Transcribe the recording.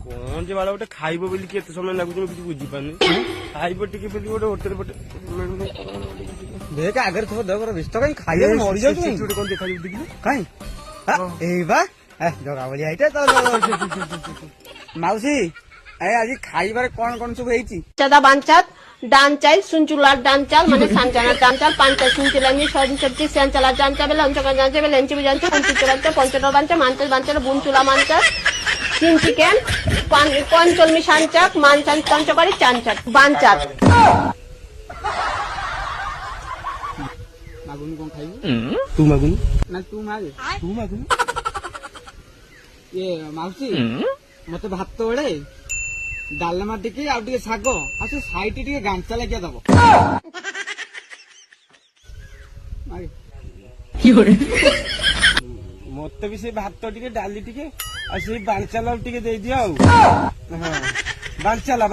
କଣ ଯେ ବାଳ ଗୋଟେ ଖାଇବ ବୋଲି କେତେ ସମୟ ଲାଗୁଛି ମୁଁ କିଛି ବୁଝିପାରୁନି। ଖାଇବ ଟିକେ ବୋଲି ଗୋଟେ ହୋଟେଲ ଦେଖ ଆଗରେ ଥିବ ଦେହ ବ୍ୟସ୍ତ କାଇଁ ଖାଇବାକୁ ମରିଯାଉଛି ଗୋଟେ କଣ ଦେଖାଯିବ ଦେଖିଲି କାଇଁ ଏଇ ବା ଜଗା ଭଳିଆ ଏଇଟା ତ ମାଉସୀ ଆଜି ଖାଇବାରେ କଣ କଣ ସବୁ ହେଇଛି? চাদা বাঞ্চাত ডান চাল সুঞ্চুলার ডান চাল মানে সানচানার ডান চাল পাঞ্চা সুঞ্চুলানি সঞ্চি সেঞ্চালার ডান চাবে লঞ্চকা জানছে লেঞ্চি জানছে পঞ্চিচুর বাঞ্চা পঞ্চটর বাঞ্চা মানচাল বাঞ্চাল বুনচুলা মানচা চিন চিকেন পঞ্চলমি সানচাক মানচান পঞ্চকারি চানচাক বাঞ্চাত ମାଗୁନି କଣ ଖାଇବୁ? ତୁ ମାଗୁନୁ ନା ତୁ ମାଗେ ତୁ ମାଗୁନୁ। ଇଏ ମାଉସୀ ମତେ ଭାତ ବଳେ ଡାଲମା ଟିକେ ଆଉ ଟିକେ ଶାଗ ଆଉ ସେ ସାଇଟ୍ ଟିକେ ଗାଞ୍ଚା ଲାଗିଆ ଦବ। ମତେ ବି ସେ ଭାତ ଟିକେ ଡାଲି ଟିକେ ଆଉ ସେଇ ବାଞ୍ଚାଲା ଟିକେ ଦେଇଦିଅ ଆଉ। ବାଞ୍ଚାଲା